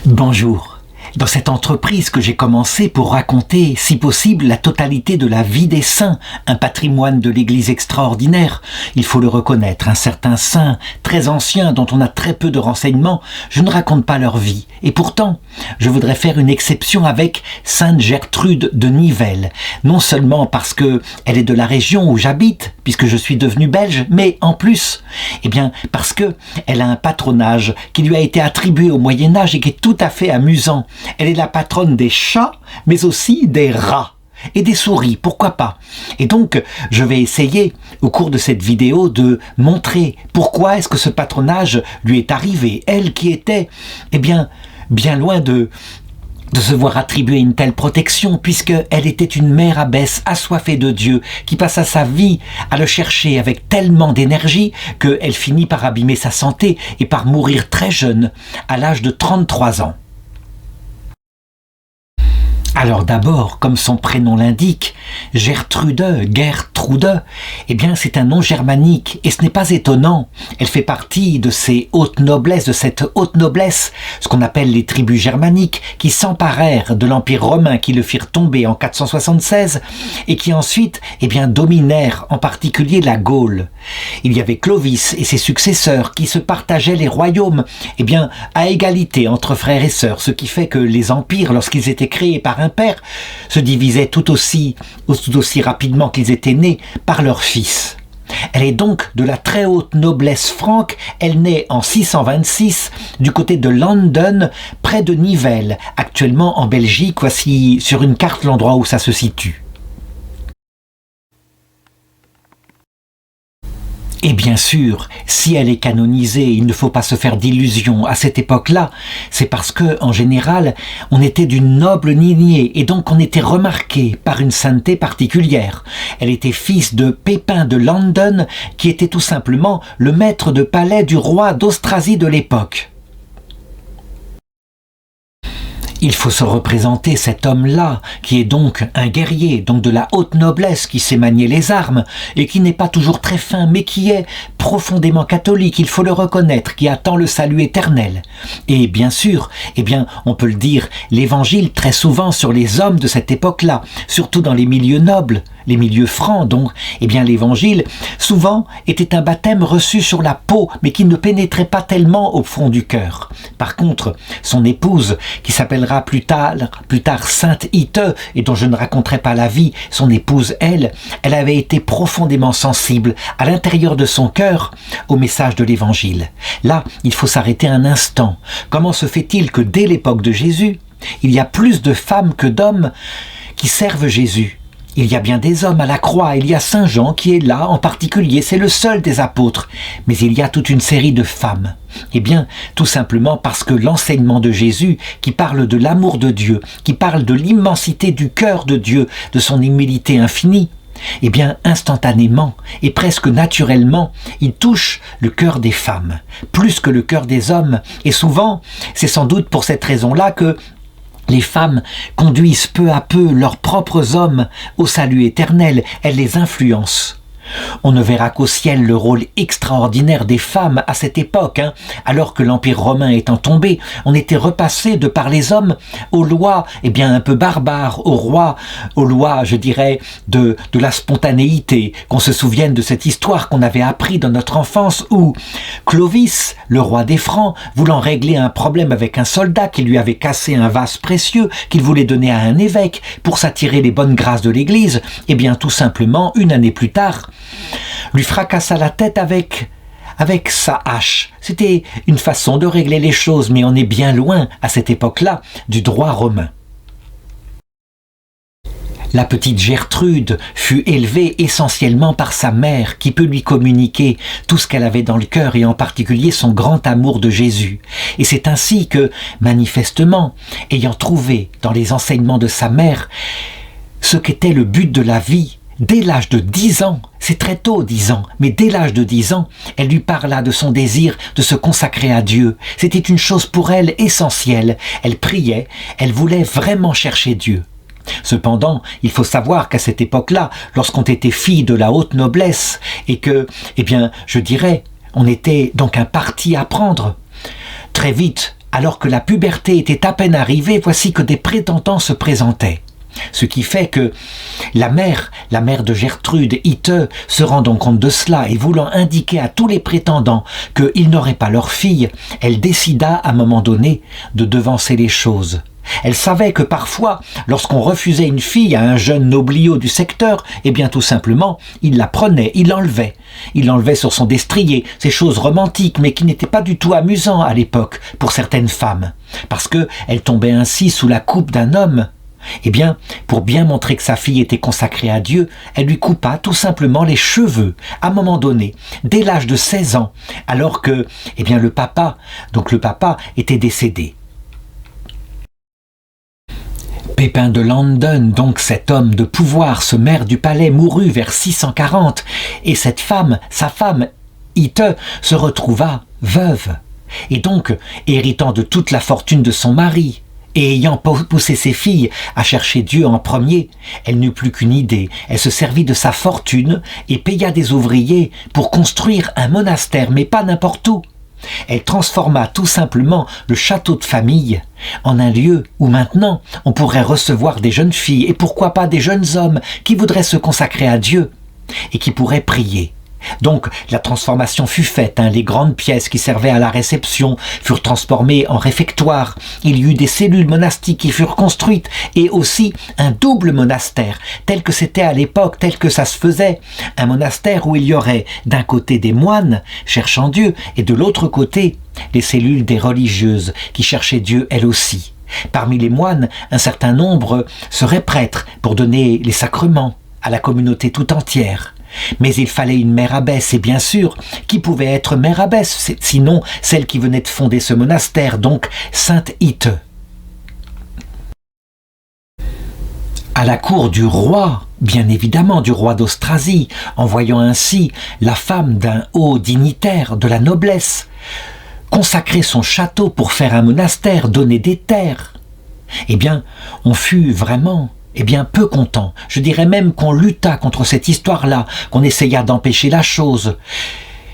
Bonjour. Dans cette entreprise que j'ai commencée pour raconter, si possible, la totalité de la vie des saints, un patrimoine de l'Église extraordinaire, il faut le reconnaître, un certain saint, très ancien, dont on a très peu de renseignements, je ne raconte pas leur vie. Et pourtant, je voudrais faire une exception avec Sainte Gertrude de Nivelles, non seulement parce que elle est de la région où j'habite, puisque je suis devenu belge, mais en plus, parce que elle a un patronage qui lui a été attribué au Moyen-Âge et qui est tout à fait amusant. Elle est la patronne des chats, mais aussi des rats. Et des souris, pourquoi pas. Et donc, je vais essayer, au cours de cette vidéo, de montrer pourquoi est-ce que ce patronage lui est arrivé. Elle qui était, bien loin de se voir attribuer une telle protection, puisqu'elle était une mère abbesse assoiffée de Dieu, qui passa sa vie à le chercher avec tellement d'énergie qu'elle finit par abîmer sa santé et par mourir très jeune, à l'âge de 33 ans. Alors d'abord, comme son prénom l'indique, Gertrude, c'est un nom germanique et ce n'est pas étonnant. Elle fait partie de cette haute noblesse, ce qu'on appelle les tribus germaniques, qui s'emparèrent de l'Empire romain, qui le firent tomber en 476 et qui ensuite, dominèrent en particulier la Gaule. Il y avait Clovis et ses successeurs qui se partageaient les royaumes, à égalité entre frères et sœurs, ce qui fait que les empires, lorsqu'ils étaient créés par un père, se divisaient tout aussi rapidement qu'ils étaient nés par leurs fils. Elle est donc de la très haute noblesse franque. Elle naît en 626 du côté de Landen, près de Nivelles, actuellement en Belgique. Voici sur une carte l'endroit où ça se situe. Et bien sûr, si elle est canonisée, il ne faut pas se faire d'illusions. À cette époque-là, c'est parce que, en général, on était d'une noble lignée et donc on était remarqué par une sainteté particulière. Elle était fils de Pépin de Landen, qui était tout simplement le maître de palais du roi d'Austrasie de l'époque. Il faut se représenter cet homme-là, qui est donc un guerrier, donc de la haute noblesse, qui sait manier les armes, et qui n'est pas toujours très fin, mais qui est profondément catholique, il faut le reconnaître, qui attend le salut éternel. Et bien sûr, on peut le dire, l'évangile très souvent sur les hommes de cette époque-là, surtout dans les milieux nobles, les milieux francs donc, l'évangile souvent était un baptême reçu sur la peau, mais qui ne pénétrait pas tellement au fond du cœur. Par contre, son épouse, qui s'appellera plus tard Sainte Ite, et dont je ne raconterai pas la vie, son épouse, elle avait été profondément sensible à l'intérieur de son cœur au message de l'évangile. Là, il faut s'arrêter un instant. Comment se fait-il que dès l'époque de Jésus, il y a plus de femmes que d'hommes qui servent Jésus ? Il y a bien des hommes à la croix, il y a Saint Jean qui est là en particulier, c'est le seul des apôtres, mais il y a toute une série de femmes. Tout simplement parce que l'enseignement de Jésus, qui parle de l'amour de Dieu, qui parle de l'immensité du cœur de Dieu, de son humilité infinie, instantanément et presque naturellement, il touche le cœur des femmes, plus que le cœur des hommes. Et souvent, c'est sans doute pour cette raison-là que les femmes conduisent peu à peu leurs propres hommes au salut éternel, elles les influencent. On ne verra qu'au ciel le rôle extraordinaire des femmes à cette époque, alors que l'Empire romain étant tombé, on était repassé de par les hommes aux lois, un peu barbares, aux lois, je dirais, de la spontanéité, qu'on se souvienne de cette histoire qu'on avait appris dans notre enfance où Clovis, le roi des Francs, voulant régler un problème avec un soldat qui lui avait cassé un vase précieux qu'il voulait donner à un évêque pour s'attirer les bonnes grâces de l'Église, tout simplement, une année plus tard, lui fracassa la tête avec sa hache. C'était une façon de régler les choses, mais on est bien loin, à cette époque-là, du droit romain. La petite Gertrude fut élevée essentiellement par sa mère, qui peut lui communiquer tout ce qu'elle avait dans le cœur, et en particulier son grand amour de Jésus. Et c'est ainsi que, manifestement, ayant trouvé dans les enseignements de sa mère ce qu'était le but de la vie, dès l'âge de 10 ans, c'est très tôt 10 ans, mais dès l'âge de 10 ans, elle lui parla de son désir de se consacrer à Dieu. C'était une chose pour elle essentielle. Elle priait, elle voulait vraiment chercher Dieu. Cependant, il faut savoir qu'à cette époque-là, lorsqu'on était fille de la haute noblesse, et que, je dirais, on était donc un parti à prendre, très vite, alors que la puberté était à peine arrivée, voici que des prétendants se présentaient. Ce qui fait que la mère de Gertrude, Ite, se rendant compte de cela et voulant indiquer à tous les prétendants qu'ils n'auraient pas leur fille, elle décida à un moment donné de devancer les choses. Elle savait que parfois, lorsqu'on refusait une fille à un jeune nobliau du secteur, eh bien tout simplement, il la prenait, il l'enlevait. Il l'enlevait sur son destrier, ces choses romantiques, mais qui n'étaient pas du tout amusants à l'époque pour certaines femmes, parce qu'elle tombait ainsi sous la coupe d'un homme. Eh bien, pour bien montrer que sa fille était consacrée à Dieu, elle lui coupa tout simplement les cheveux, à un moment donné, dès l'âge de 16 ans, alors que, eh bien, le papa était décédé. Pépin de Landen, donc cet homme de pouvoir, ce maire du palais, mourut vers 640, et cette femme, sa femme, Ite, se retrouva veuve, et donc héritant de toute la fortune de son mari, et ayant poussé ses filles à chercher Dieu en premier, elle n'eut plus qu'une idée. Elle se servit de sa fortune et paya des ouvriers pour construire un monastère, mais pas n'importe où. Elle transforma tout simplement le château de famille en un lieu où maintenant on pourrait recevoir des jeunes filles et pourquoi pas des jeunes hommes qui voudraient se consacrer à Dieu et qui pourraient prier. Donc la transformation fut faite, les grandes pièces qui servaient à la réception furent transformées en réfectoire, il y eut des cellules monastiques qui furent construites et aussi un double monastère, tel que c'était à l'époque, tel que ça se faisait, un monastère où il y aurait d'un côté des moines cherchant Dieu et de l'autre côté les cellules des religieuses qui cherchaient Dieu elles aussi. Parmi les moines, un certain nombre seraient prêtres pour donner les sacrements à la communauté tout entière. Mais il fallait une mère abbesse, et bien sûr, qui pouvait être mère abbesse, sinon celle qui venait de fonder ce monastère, donc Sainte Ite. À la cour du roi, bien évidemment du roi d'Austrasie, en voyant ainsi la femme d'un haut dignitaire de la noblesse, consacrer son château pour faire un monastère, donner des terres, eh bien, on fut vraiment peu content. Je dirais même qu'on lutta contre cette histoire-là, qu'on essaya d'empêcher la chose.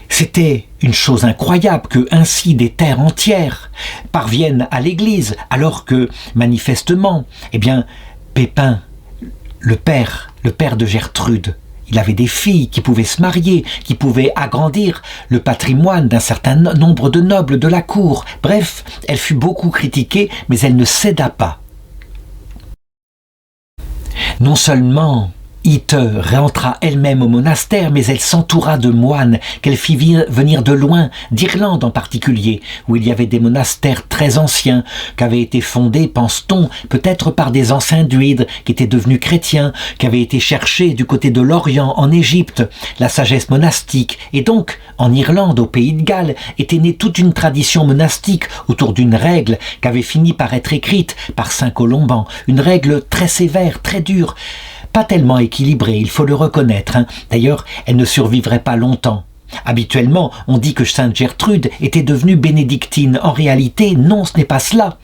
C'était une chose incroyable que ainsi des terres entières parviennent à l'Église, alors que, manifestement, Pépin, le père de Gertrude, il avait des filles qui pouvaient se marier, qui pouvaient agrandir le patrimoine d'un certain nombre de nobles de la cour. Bref, elle fut beaucoup critiquée, mais elle ne céda pas. Non seulement Ite rentra elle-même au monastère, mais elle s'entoura de moines qu'elle fit venir de loin, d'Irlande en particulier, où il y avait des monastères très anciens, qui avaient été fondés, pense-t-on, peut-être par des anciens druides qui étaient devenus chrétiens, qui avaient été cherchés du côté de l'Orient, en Égypte, la sagesse monastique, et donc, en Irlande, au pays de Galles, était née toute une tradition monastique autour d'une règle qui avait fini par être écrite par saint Colomban, une règle très sévère, très dure, pas tellement équilibrée, il faut le reconnaître. D'ailleurs, elle ne survivrait pas longtemps. Habituellement, on dit que Sainte Gertrude était devenue bénédictine. En réalité, non, ce n'est pas cela.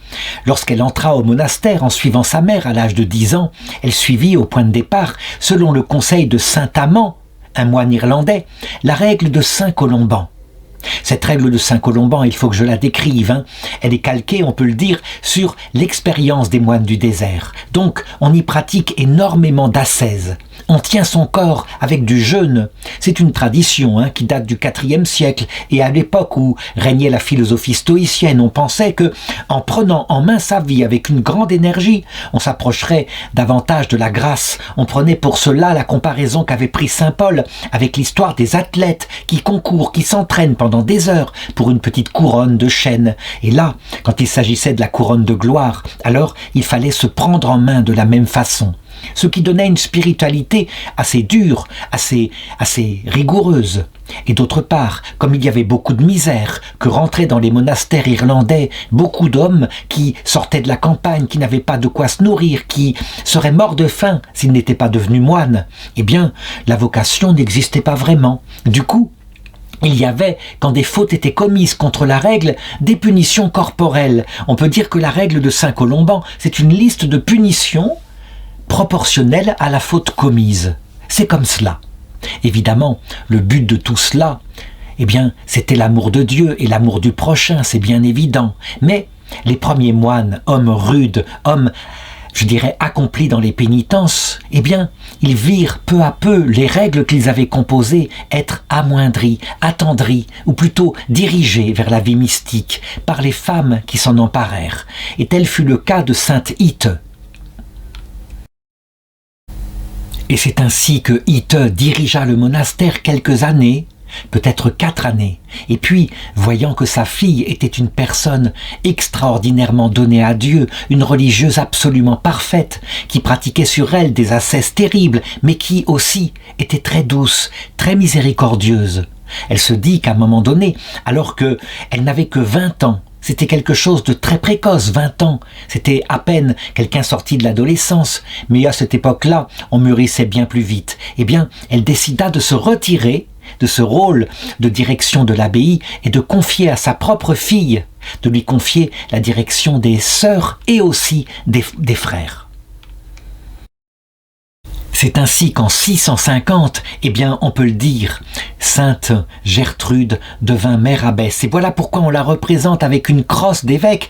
Lorsqu'elle entra au monastère en suivant sa mère à l'âge de 10 ans, elle suivit au point de départ, selon le conseil de saint Amand, un moine irlandais, la règle de saint Colomban. Cette règle de saint Colomban, il faut que je la décrive, elle est calquée, on peut le dire, sur l'expérience des moines du désert. Donc, on y pratique énormément d'ascèse. On tient son corps avec du jeûne. C'est une tradition qui date du IVe siècle, et à l'époque où régnait la philosophie stoïcienne, on pensait que, en prenant en main sa vie avec une grande énergie, on s'approcherait davantage de la grâce. On prenait pour cela la comparaison qu'avait pris saint Paul avec l'histoire des athlètes qui concourent, qui s'entraînent pendant des heures pour une petite couronne de chêne. Et là, quand il s'agissait de la couronne de gloire, alors il fallait se prendre en main de la même façon. Ce qui donnait une spiritualité assez dure, assez rigoureuse. Et d'autre part, comme il y avait beaucoup de misère, que rentraient dans les monastères irlandais beaucoup d'hommes qui sortaient de la campagne, qui n'avaient pas de quoi se nourrir, qui seraient morts de faim s'ils n'étaient pas devenus moines, la vocation n'existait pas vraiment. Du coup, il y avait, quand des fautes étaient commises contre la règle, des punitions corporelles. On peut dire que la règle de saint Colomban, c'est une liste de punitions proportionnelle à la faute commise. C'est comme cela. Évidemment, le but de tout cela, c'était l'amour de Dieu et l'amour du prochain, c'est bien évident. Mais les premiers moines, hommes rudes, hommes, je dirais, accomplis dans les pénitences, eh bien, ils virent peu à peu les règles qu'ils avaient composées être amoindries, attendries, ou plutôt dirigées vers la vie mystique par les femmes qui s'en emparèrent. Et tel fut le cas de sainte Ite. Et c'est ainsi que Ite dirigea le monastère quelques années, peut-être 4 années, et puis, voyant que sa fille était une personne extraordinairement donnée à Dieu, une religieuse absolument parfaite, qui pratiquait sur elle des ascèses terribles, mais qui aussi était très douce, très miséricordieuse, elle se dit qu'à un moment donné, alors qu'elle n'avait que 20 ans, c'était quelque chose de très précoce, 20 ans. C'était à peine quelqu'un sorti de l'adolescence. Mais à cette époque-là, on mûrissait bien plus vite. Eh bien, elle décida de se retirer de ce rôle de direction de l'abbaye et de confier à sa propre fille, de lui confier la direction des sœurs et aussi des frères. C'est ainsi qu'en 650, eh bien, on peut le dire, sainte Gertrude devint mère abbesse. Et voilà pourquoi on la représente avec une crosse d'évêque.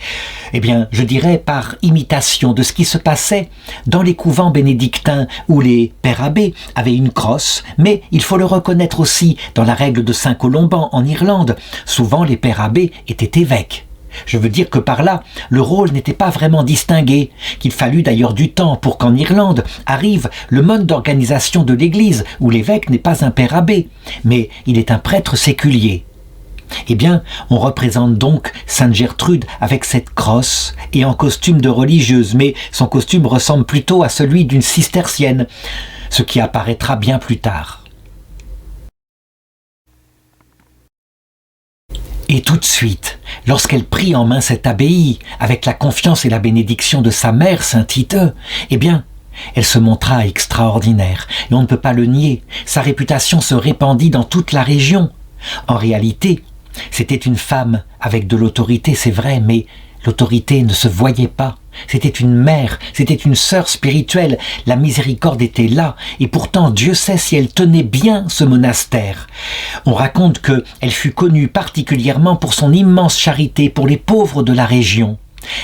Eh bien, je dirais par imitation de ce qui se passait dans les couvents bénédictins où les pères abbés avaient une crosse, mais il faut le reconnaître aussi dans la règle de Saint-Colomban en Irlande. Souvent, les pères abbés étaient évêques. Je veux dire que par là, le rôle n'était pas vraiment distingué, qu'il fallut d'ailleurs du temps pour qu'en Irlande arrive le mode d'organisation de l'Église, où l'évêque n'est pas un père abbé, mais il est un prêtre séculier. Eh bien, on représente donc Sainte Gertrude avec cette crosse et en costume de religieuse, mais son costume ressemble plutôt à celui d'une cistercienne, ce qui apparaîtra bien plus tard. Et tout de suite, lorsqu'elle prit en main cette abbaye, avec la confiance et la bénédiction de sa mère, sainte Ite, eh bien, elle se montra extraordinaire, et on ne peut pas le nier. Sa réputation se répandit dans toute la région. En réalité, c'était une femme avec de l'autorité, c'est vrai, mais l'autorité ne se voyait pas. C'était une mère, c'était une sœur spirituelle, la miséricorde était là, et pourtant Dieu sait si elle tenait bien ce monastère. On raconte qu'elle fut connue particulièrement pour son immense charité pour les pauvres de la région.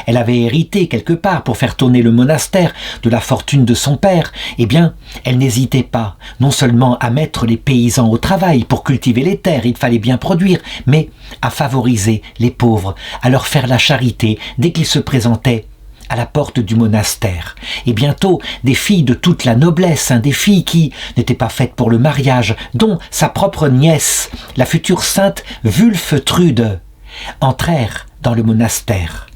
Elle avait hérité quelque part pour faire tourner le monastère de la fortune de son père. Eh bien, elle n'hésitait pas, non seulement à mettre les paysans au travail pour cultiver les terres, il fallait bien produire, mais à favoriser les pauvres, à leur faire la charité dès qu'ils se présentaient à la porte du monastère. Et bientôt, des filles de toute la noblesse, des filles qui n'étaient pas faites pour le mariage, dont sa propre nièce, la future sainte Wulftrude, entrèrent dans le monastère.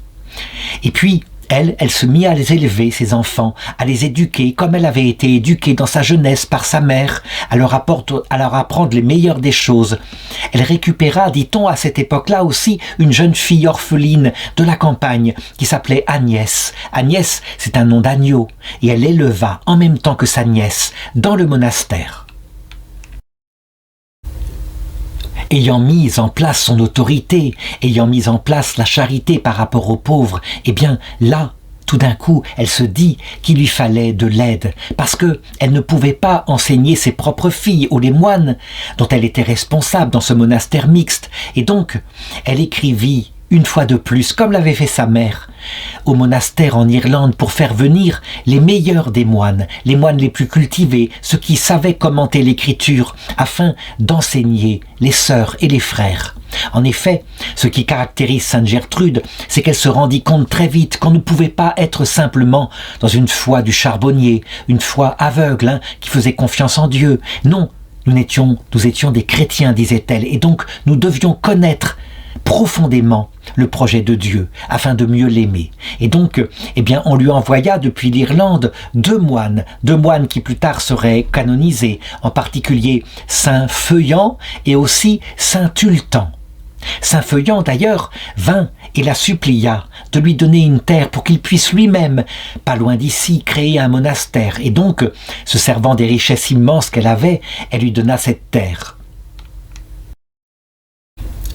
Et puis, elle se mit à les élever, ses enfants, à les éduquer comme elle avait été éduquée dans sa jeunesse par sa mère, à leur apprendre les meilleures des choses. Elle récupéra, dit-on, à cette époque-là aussi, une jeune fille orpheline de la campagne qui s'appelait Agnès. Agnès, c'est un nom d'agneau, et elle l'éleva en même temps que sa nièce dans le monastère. Ayant mis en place son autorité, ayant mis en place la charité par rapport aux pauvres, eh bien là, tout d'un coup, elle se dit qu'il lui fallait de l'aide, parce qu'elle ne pouvait pas enseigner ses propres filles ou les moines dont elle était responsable dans ce monastère mixte. Et donc, elle écrivit une fois de plus, comme l'avait fait sa mère, au monastère en Irlande pour faire venir les meilleurs des moines, les moines les plus cultivés, ceux qui savaient commenter l'écriture, afin d'enseigner les sœurs et les frères. En effet, ce qui caractérise sainte Gertrude, c'est qu'elle se rendit compte très vite qu'on ne pouvait pas être simplement dans une foi du charbonnier, une foi aveugle, qui faisait confiance en Dieu. Non, nous étions des chrétiens, disait-elle, et donc nous devions connaître profondément le projet de Dieu afin de mieux l'aimer. Et donc, eh bien, on lui envoya depuis l'Irlande deux moines qui plus tard seraient canonisés, en particulier Saint Feuillan et aussi Saint Tultan. Saint Feuillan, d'ailleurs, vint et la supplia de lui donner une terre pour qu'il puisse lui-même, pas loin d'ici, créer un monastère. Et donc, se servant des richesses immenses qu'elle avait, elle lui donna cette terre.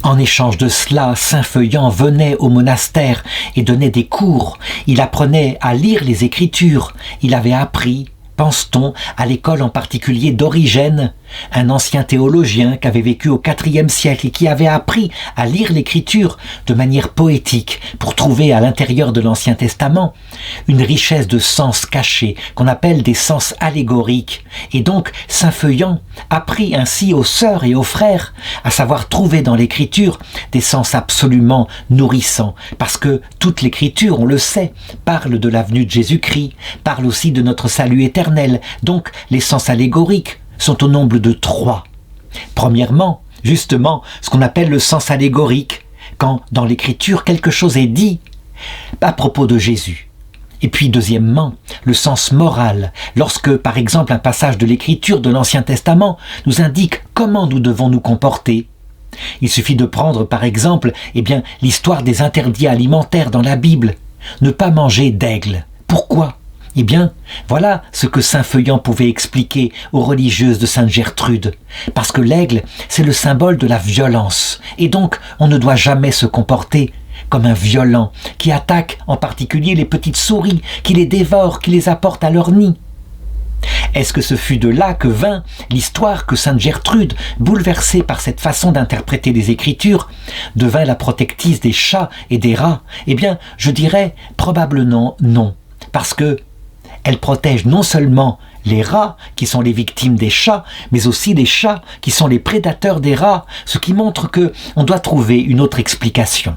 En échange de cela, Saint Feuillan venait au monastère et donnait des cours. Il apprenait à lire les Écritures. Il avait appris Pense-t-on à l'école en particulier d'Origène, un ancien théologien qui avait vécu au IVe siècle et qui avait appris à lire l'Écriture de manière poétique pour trouver à l'intérieur de l'Ancien Testament une richesse de sens cachés qu'on appelle des sens allégoriques. Et donc, Saint Feuillan apprit ainsi aux sœurs et aux frères à savoir trouver dans l'Écriture des sens absolument nourrissants, parce que toute l'Écriture, on le sait, parle de la venue de Jésus-Christ, parle aussi de notre salut éternel. Donc, les sens allégoriques sont au nombre de 3. Premièrement, justement, ce qu'on appelle le sens allégorique, quand dans l'Écriture quelque chose est dit à propos de Jésus. Et puis deuxièmement, le sens moral, lorsque par exemple un passage de l'Écriture de l'Ancien Testament nous indique comment nous devons nous comporter. Il suffit de prendre par exemple l'histoire des interdits alimentaires dans la Bible. Ne pas manger d'aigle. Pourquoi ? Eh bien, voilà ce que saint Feuillan pouvait expliquer aux religieuses de sainte Gertrude. Parce que l'aigle, c'est le symbole de la violence. Et donc, on ne doit jamais se comporter comme un violent qui attaque en particulier les petites souris, qui les dévore, qui les apporte à leur nid. Est-ce que ce fut de là que vint l'histoire que sainte Gertrude, bouleversée par cette façon d'interpréter les Écritures, devint la protectrice des chats et des rats ? Eh bien, je dirais probablement non. Parce que elle protège non seulement les rats, qui sont les victimes des chats, mais aussi les chats, qui sont les prédateurs des rats, ce qui montre qu'on doit trouver une autre explication.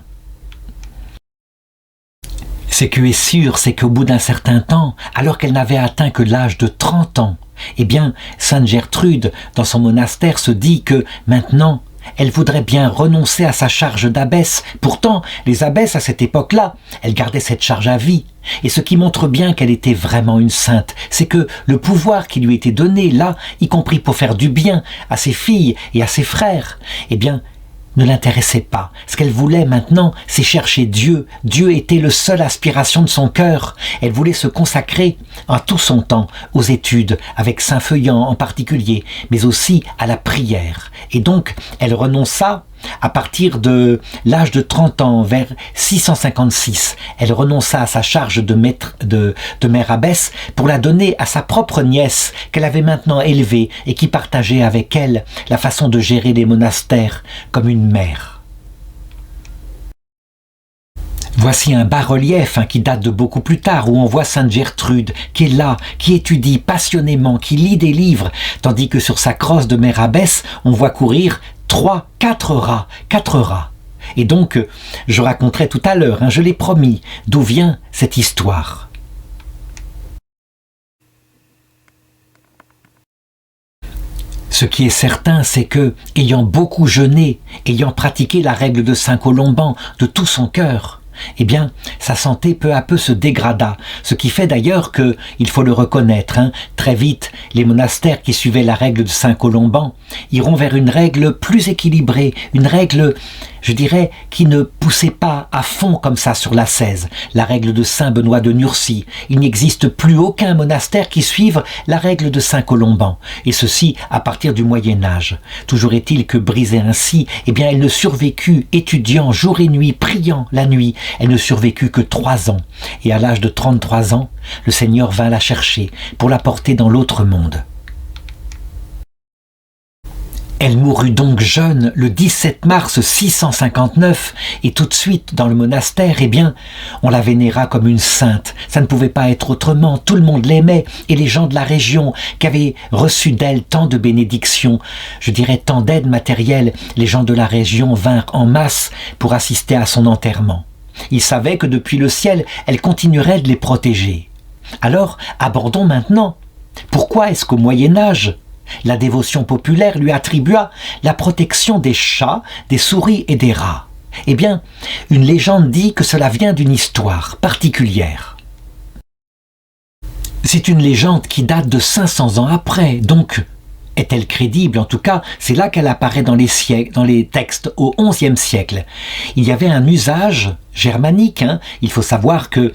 Ce qui est sûr, c'est qu'au bout d'un certain temps, alors qu'elle n'avait atteint que l'âge de 30 ans, eh bien, sainte Gertrude, dans son monastère, se dit que maintenant, elle voudrait bien renoncer à sa charge d'abbesse. Pourtant, les abbesses, à cette époque-là, elles gardaient cette charge à vie. Et ce qui montre bien qu'elle était vraiment une sainte, c'est que le pouvoir qui lui était donné, là, y compris pour faire du bien à ses filles et à ses frères, eh bien, ne l'intéressait pas. Ce qu'elle voulait maintenant, c'est chercher Dieu. Dieu était le seul aspiration de son cœur. Elle voulait se consacrer en tout son temps aux études, avec saint Feuillan en particulier, mais aussi à la prière. Et donc, elle renonça à partir de l'âge de 30 ans, vers 656. Elle renonça à sa charge de mère abbesse pour la donner à sa propre nièce qu'elle avait maintenant élevée et qui partageait avec elle la façon de gérer les monastères comme une mère. Voici un bas-relief qui date de beaucoup plus tard, où on voit sainte Gertrude qui est là, qui étudie passionnément, qui lit des livres, tandis que sur sa crosse de mère abbesse, on voit courir 4 rats. Et donc, je raconterai tout à l'heure, je l'ai promis, d'où vient cette histoire. Ce qui est certain, c'est que, ayant beaucoup jeûné, ayant pratiqué la règle de saint Colomban de tout son cœur, eh bien, sa santé peu à peu se dégrada, ce qui fait d'ailleurs que, il faut le reconnaître, très vite, les monastères qui suivaient la règle de saint Colomban iront vers une règle plus équilibrée, une règle, je dirais, qui ne poussait pas à fond comme ça sur l'ascèse, la règle de saint Benoît de Nursie. Il n'existe plus aucun monastère qui suive la règle de saint Colomban, et ceci à partir du Moyen-Âge. Toujours est-il que brisée ainsi, eh bien, elle ne survécut, étudiant jour et nuit, priant la nuit, elle ne survécut que 3 ans, et à l'âge de 33 ans, le Seigneur vint la chercher pour la porter dans l'autre monde. Elle mourut donc jeune le 17 mars 659 et tout de suite dans le monastère, eh bien, on la vénéra comme une sainte. Ça ne pouvait pas être autrement, tout le monde l'aimait et les gens de la région qui avaient reçu d'elle tant de bénédictions, je dirais tant d'aide matérielle, les gens de la région vinrent en masse pour assister à son enterrement. Ils savaient que depuis le ciel, elle continuerait de les protéger. Alors, abordons maintenant. Pourquoi est-ce qu'au Moyen-Âge, la dévotion populaire lui attribua la protection des chats, des souris et des rats? Eh bien, une légende dit que cela vient d'une histoire particulière. C'est une légende qui date de 500 ans après, donc est-elle crédible? En tout cas, c'est là qu'elle apparaît dans les textes au XIe siècle. Il y avait un usage germanique. Il faut savoir que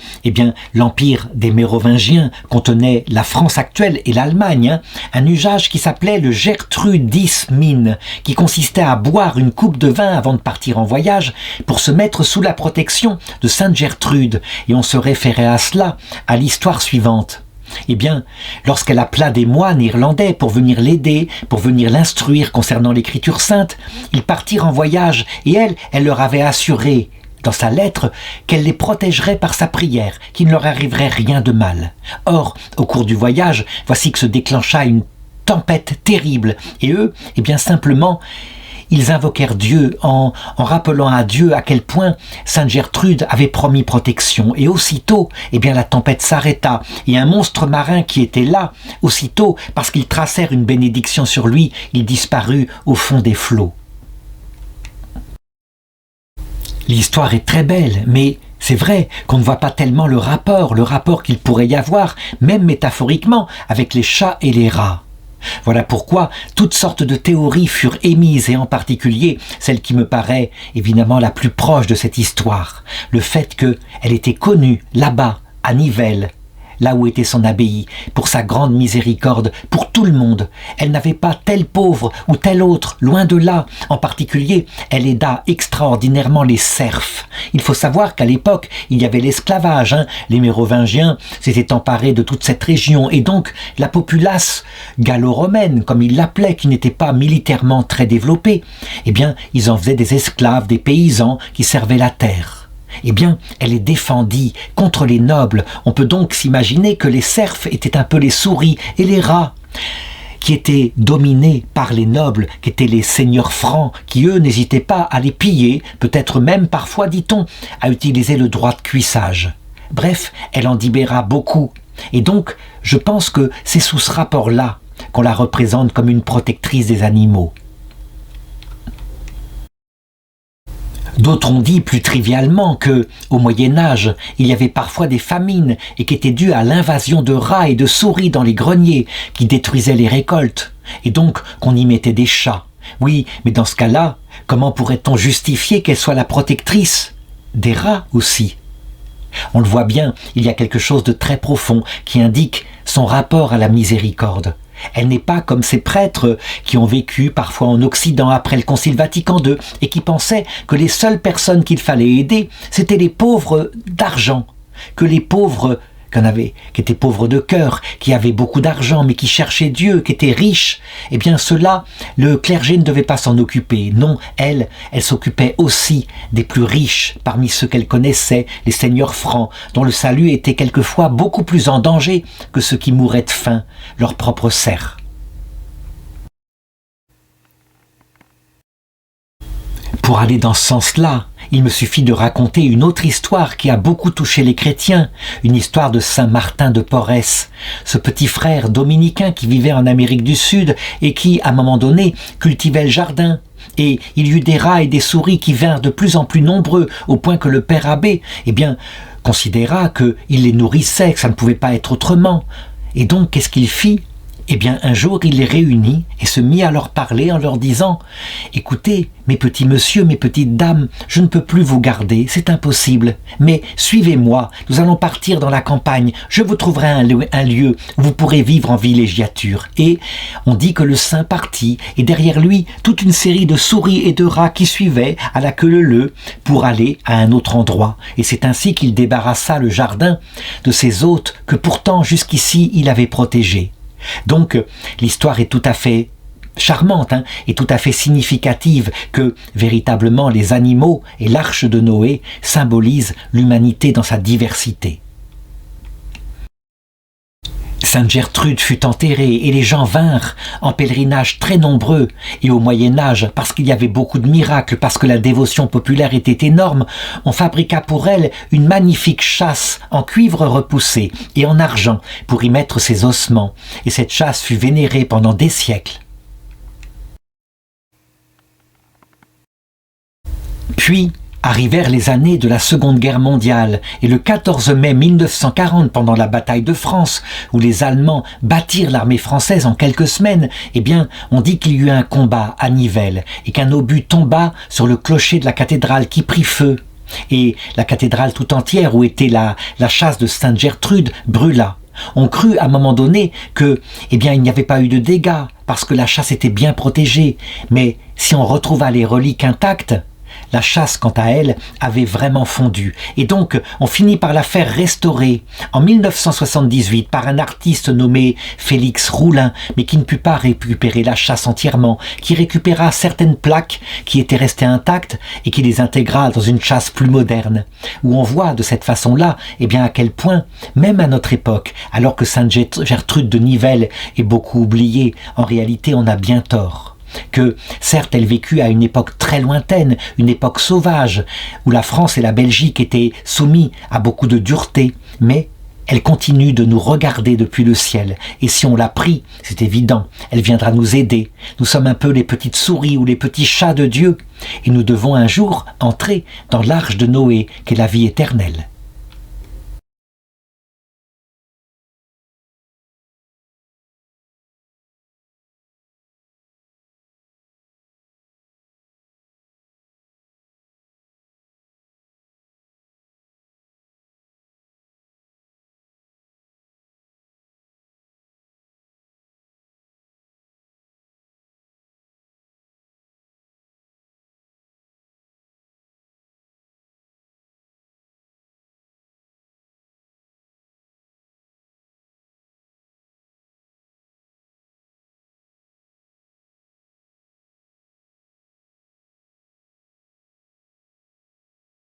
l'empire des Mérovingiens contenait la France actuelle et l'Allemagne. Un usage qui s'appelait le Gertrudismin, qui consistait à boire une coupe de vin avant de partir en voyage pour se mettre sous la protection de Sainte Gertrude. Et on se référait à cela, à l'histoire suivante. Eh bien, lorsqu'elle appela des moines irlandais pour venir l'aider, pour venir l'instruire concernant l'écriture sainte, ils partirent en voyage et elle leur avait assuré dans sa lettre qu'elle les protégerait par sa prière, qu'il ne leur arriverait rien de mal. Or, au cours du voyage, voici que se déclencha une tempête terrible et eux, eh bien simplement, ils invoquèrent Dieu en rappelant à Dieu à quel point Sainte Gertrude avait promis protection. Et aussitôt, eh bien, la tempête s'arrêta. Et un monstre marin qui était là, aussitôt, parce qu'ils tracèrent une bénédiction sur lui, il disparut au fond des flots. L'histoire est très belle, mais c'est vrai qu'on ne voit pas tellement le rapport qu'il pourrait y avoir, même métaphoriquement, avec les chats et les rats. Voilà pourquoi toutes sortes de théories furent émises, et en particulier celle qui me paraît évidemment la plus proche de cette histoire, le fait qu'elle était connue là-bas, à Nivelles, là où était son abbaye, pour sa grande miséricorde, pour tout le monde. Elle n'avait pas tel pauvre ou tel autre, loin de là. En particulier, elle aida extraordinairement les serfs. Il faut savoir qu'à l'époque, il y avait l'esclavage. Les Mérovingiens s'étaient emparés de toute cette région, et donc la populace gallo-romaine, comme ils l'appelaient, qui n'était pas militairement très développée, eh bien, ils en faisaient des esclaves, des paysans qui servaient la terre. Eh bien, elle les défendit contre les nobles. On peut donc s'imaginer que les serfs étaient un peu les souris et les rats, qui étaient dominés par les nobles, qui étaient les seigneurs francs, qui eux n'hésitaient pas à les piller, peut-être même parfois, dit-on, à utiliser le droit de cuissage. Bref, elle en libéra beaucoup. Et donc, je pense que c'est sous ce rapport-là qu'on la représente comme une protectrice des animaux. D'autres ont dit plus trivialement que, au Moyen-Âge, il y avait parfois des famines et qui étaient dues à l'invasion de rats et de souris dans les greniers qui détruisaient les récoltes, et donc qu'on y mettait des chats. Oui, mais dans ce cas-là, comment pourrait-on justifier qu'elle soit la protectrice des rats aussi ? On le voit bien, il y a quelque chose de très profond qui indique son rapport à la miséricorde. Elle n'est pas comme ces prêtres qui ont vécu parfois en Occident après le Concile Vatican II et qui pensaient que les seules personnes qu'il fallait aider, c'étaient les pauvres d'argent, que les pauvres qui étaient pauvres de cœur, qui avaient beaucoup d'argent mais qui cherchaient Dieu, qui étaient riches, eh bien ceux-là, le clergé ne devait pas s'en occuper. Non, elle s'occupait aussi des plus riches parmi ceux qu'elle connaissait, les seigneurs francs, dont le salut était quelquefois beaucoup plus en danger que ceux qui mouraient de faim, leurs propres serfs. Pour aller dans ce sens-là, il me suffit de raconter une autre histoire qui a beaucoup touché les chrétiens, une histoire de Saint Martin de Porres, ce petit frère dominicain qui vivait en Amérique du Sud et qui, à un moment donné, cultivait le jardin. Et il y eut des rats et des souris qui vinrent de plus en plus nombreux, au point que le père abbé, considéra qu'il les nourrissait, que ça ne pouvait pas être autrement. Et donc, qu'est-ce qu'il fit ? Eh bien, un jour, il les réunit et se mit à leur parler en leur disant « Écoutez, mes petits messieurs, mes petites dames, je ne peux plus vous garder, c'est impossible. Mais suivez-moi, nous allons partir dans la campagne, je vous trouverai un lieu où vous pourrez vivre en villégiature. » Et on dit que le saint partit, et derrière lui, toute une série de souris et de rats qui suivaient à la queue leu pour aller à un autre endroit. Et c'est ainsi qu'il débarrassa le jardin de ses hôtes que pourtant jusqu'ici il avait protégés. Donc, l'histoire est tout à fait charmante et tout à fait significative que, véritablement, les animaux et l'arche de Noé symbolisent l'humanité dans sa diversité. Sainte Gertrude fut enterrée et les gens vinrent en pèlerinage très nombreux. Et au Moyen-Âge, parce qu'il y avait beaucoup de miracles, parce que la dévotion populaire était énorme, on fabriqua pour elle une magnifique châsse en cuivre repoussé et en argent pour y mettre ses ossements. Et cette châsse fut vénérée pendant des siècles. Puis, arrivèrent les années de la Seconde Guerre mondiale et le 14 mai 1940, pendant la bataille de France, où les Allemands battirent l'armée française en quelques semaines, on dit qu'il y eut un combat à Nivelles et qu'un obus tomba sur le clocher de la cathédrale qui prit feu. Et la cathédrale tout entière, où était la châsse de Sainte Gertrude, brûla. On crut à un moment donné que, il n'y avait pas eu de dégâts parce que la châsse était bien protégée. Mais si on retrouva les reliques intactes, La chasse, quant à elle, avait vraiment fondu. Et donc, on finit par la faire restaurer en 1978 par un artiste nommé Félix Roulin, mais qui ne put pas récupérer la chasse entièrement, qui récupéra certaines plaques qui étaient restées intactes et qui les intégra dans une chasse plus moderne, où on voit de cette façon-là, eh bien, à quel point, même à notre époque, alors que Sainte-Gertrude de Nivelles est beaucoup oubliée, en réalité, on a bien tort. Que, certes, elle vécut à une époque très lointaine, une époque sauvage, où la France et la Belgique étaient soumis à beaucoup de dureté, mais elle continue de nous regarder depuis le ciel. Et si on l'a prie, c'est évident, elle viendra nous aider. Nous sommes un peu les petites souris ou les petits chats de Dieu, et nous devons un jour entrer dans l'arche de Noé, qui est la vie éternelle.